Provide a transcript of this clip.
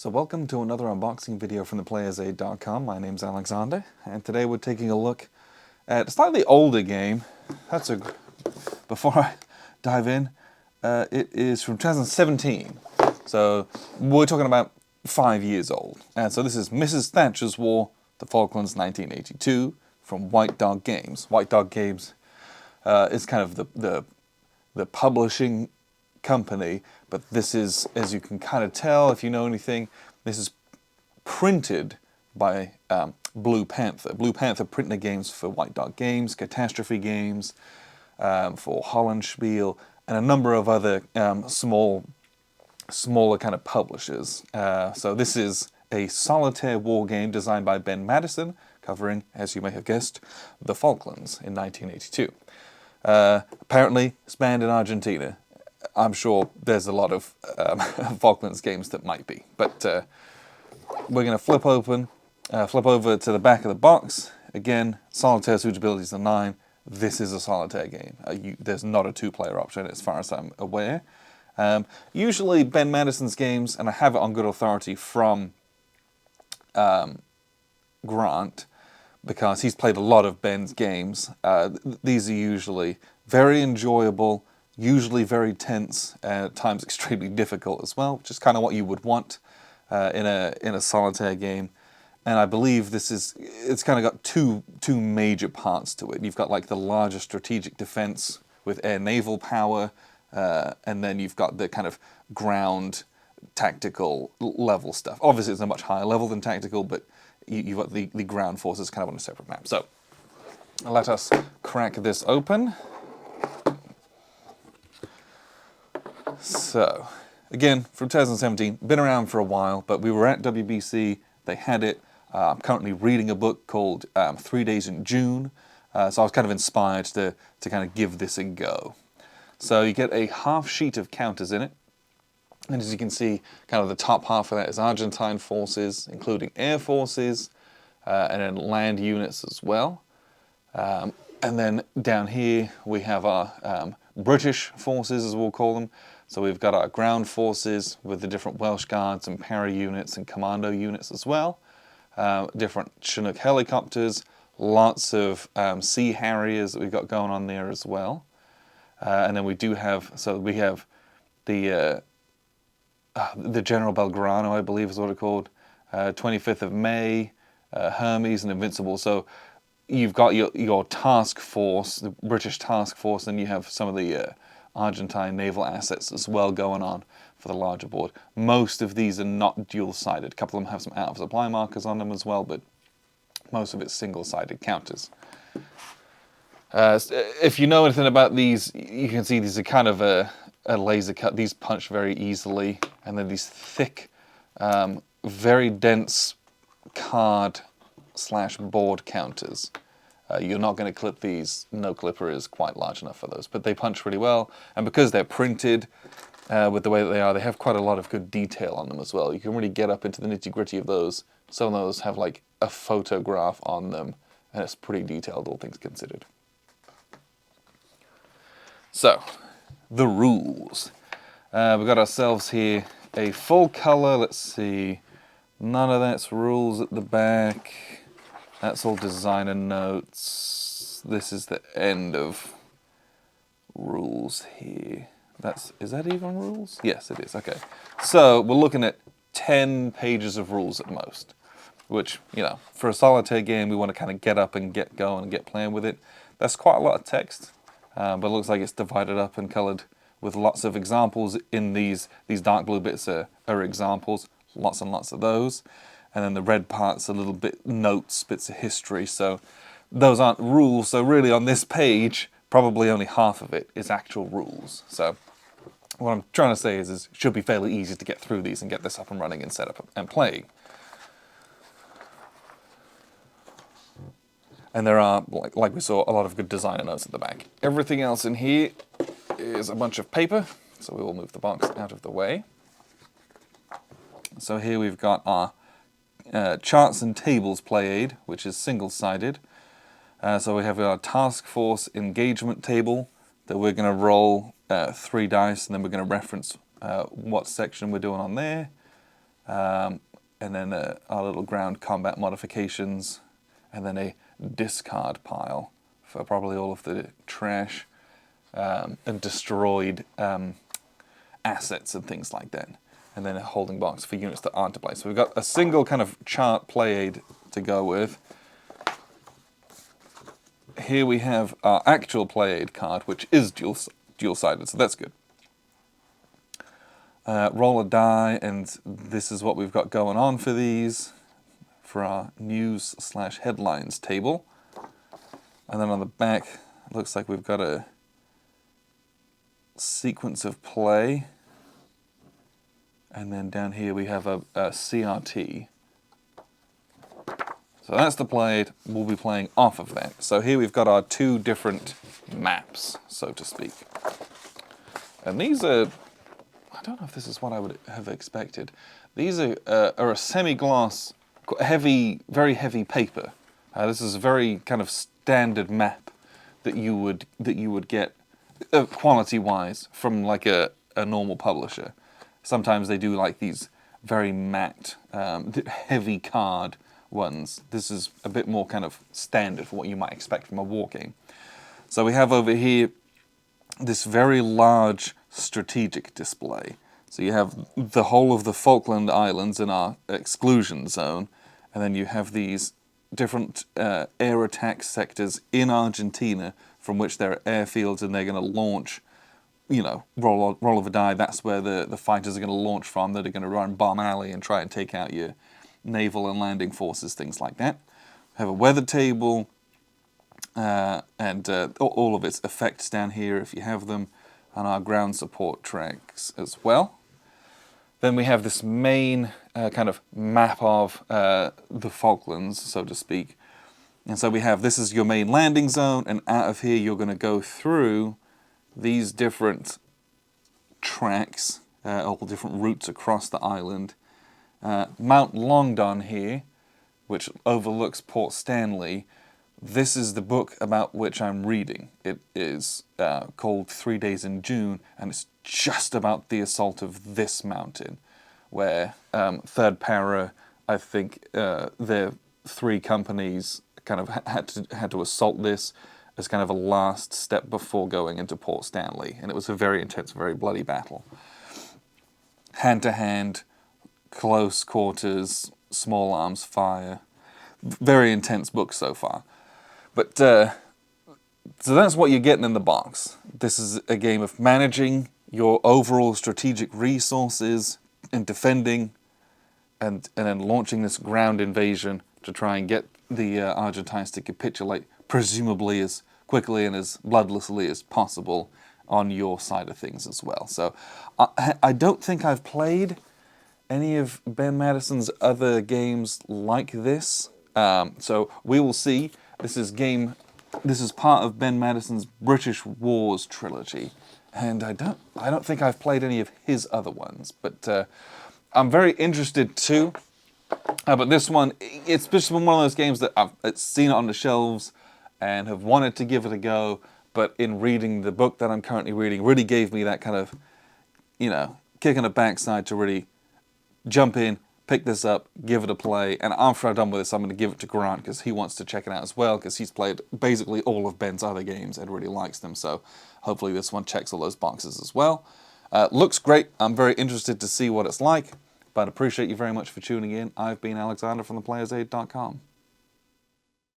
So welcome to another unboxing video from theplayersaid.com. My name's Alexander, and today we're taking a look at a slightly older game. Before I dive in, it is from 2017. So we're talking about 5 years old. And so this is Mrs. Thatcher's War, the Falklands 1982 from White Dog Games. White Dog Games is kind of the publishing company, but this is, as you can kind of tell if you know anything, this is printed by Blue Panther. Blue Panther printing the games for White Dog Games, Catastrophe Games, for Hollandspiel, and a number of other smaller kind of publishers. So this is a solitaire war game designed by Ben Madison, covering, as you may have guessed, the Falklands in 1982. Apparently spanned in Argentina. I'm sure there's a lot of Falklands games that might be, but we're going to flip over to the back of the box. Again, solitaire suitability is a 9. This is a solitaire game. There's not a 2-player option as far as I'm aware. Usually Ben Madison's games, and I have it on good authority from Grant, because he's played a lot of Ben's games. These are usually very enjoyable, usually very tense, and at times extremely difficult as well, which is kind of what you would want in a solitaire game. And I believe it's kind of got two major parts to it. You've got like the larger strategic defense with air naval power, and then you've got the kind of ground tactical level stuff. Obviously it's a much higher level than tactical, but you've got the ground forces kind of on a separate map. So let us crack this open. So, again, from 2017, been around for a while, but we were at WBC, they had it. I'm currently reading a book called 3 Days in June, so I was kind of inspired to kind of give this a go. So you get a half sheet of counters in it, and as you can see, kind of the top half of that is Argentine forces, including air forces, and then land units as well. And then down here we have our British forces, as we'll call them. So we've got our ground forces with the different Welsh Guards and para units and commando units as well. Different Chinook helicopters, lots of Sea Harriers that we've got going on there as well. And then we have the General Belgrano, I believe is what it's called, 25th of May, Hermes and Invincible. So you've got your task force, the British task force, and you have some of the Argentine naval assets as well going on for the larger board. Most of these are not dual-sided. A couple of them have some out-of-supply markers on them as well, but most of it's single-sided counters. If you know anything about these, you can see these are kind of a laser cut. These punch very easily, and then these thick, very dense card/board counters. You're not going to clip these. No clipper is quite large enough for those, but they punch really well. And because they're printed with the way that they are, they have quite a lot of good detail on them as well. You can really get up into the nitty-gritty of those. Some of those have like a photograph on them, and it's pretty detailed, all things considered. So, the rules. We've got ourselves here a full color, let's see, none of that's rules at the back. That's all designer notes. This is the end of rules here. Is that even rules? Yes, it is. Okay. So we're looking at 10 pages of rules at most, which, you know, for a solitaire game, we want to kind of get up and get going and get playing with it. That's quite a lot of text, but it looks like it's divided up and colored with lots of examples in these dark blue bits are examples, lots and lots of those. And then the red part's a little bit notes, bits of history, so those aren't rules. So really on this page, probably only half of it is actual rules. So what I'm trying to say is it should be fairly easy to get through these and get this up and running and set up and playing. And there are, like we saw, a lot of good designer notes at the back. Everything else in here is a bunch of paper, so we will move the box out of the way. So here we've got our charts and tables play aid, which is single-sided. So we have our task force engagement table that we're going to roll 3 dice, and then we're going to reference what section we're doing on there. and then our little ground combat modifications, and then a discard pile for probably all of the trash and destroyed assets and things like that. And then a holding box for units that aren't to play. So we've got a single kind of chart play aid to go with. Here we have our actual play aid card, which is dual-sided, so that's good. Roll a die, and this is what we've got going on for these, for our news/headlines table. And then on the back, it looks like we've got a sequence of play. And then down here we have a CRT. So that's the play. We'll be playing off of that. So here we've got our two different maps, so to speak. And these are, I don't know if this is what I would have expected. These are a semi-gloss, very heavy paper. This is a very kind of standard map that you would get quality-wise from like a normal publisher. Sometimes they do like these very matte, heavy card ones. This is a bit more kind of standard for what you might expect from a war game. So we have over here this very large strategic display. So you have the whole of the Falkland Islands in our exclusion zone, and then you have these different air attack sectors in Argentina from which there are airfields, and they're going to launch, you know, roll of a die, that's where the fighters are going to launch from, that are going to run Bomb Alley and try and take out your naval and landing forces, things like that. Have a weather table, and all of its effects down here if you have them, and our ground support tracks as well. Then we have this main kind of map of the Falklands, so to speak. And so we have, this is your main landing zone, and out of here you're going to go through these different tracks, all different routes across the island. Mount Longdon here, which overlooks Port Stanley, this is the book about which I'm reading. It is called 3 Days in June, and it's just about the assault of this mountain, where Third Para, I think their 3 companies kind of had to assault this as kind of a last step before going into Port Stanley, and it was a very intense, very bloody battle. Hand-to-hand, close quarters, small arms fire. Very intense book so far. But, so that's what you're getting in the box. This is a game of managing your overall strategic resources and defending, and then launching this ground invasion to try and get the Argentines to capitulate, presumably as quickly and as bloodlessly as possible on your side of things as well. So I don't think I've played any of Ben Madison's other games like this. So we will see. This is part of Ben Madison's British Wars trilogy, and I don't think I've played any of his other ones, but I'm very interested too. But this one, it's just been one of those games that I've seen it on the shelves and have wanted to give it a go, but in reading the book that I'm currently reading, really gave me that kind of, you know, kick in the backside to really jump in, pick this up, give it a play, and after I'm done with this, I'm going to give it to Grant because he wants to check it out as well, because he's played basically all of Ben's other games and really likes them, so hopefully this one checks all those boxes as well. Looks great. I'm very interested to see what it's like, but appreciate you very much for tuning in. I've been Alexander from thePlayersaid.com.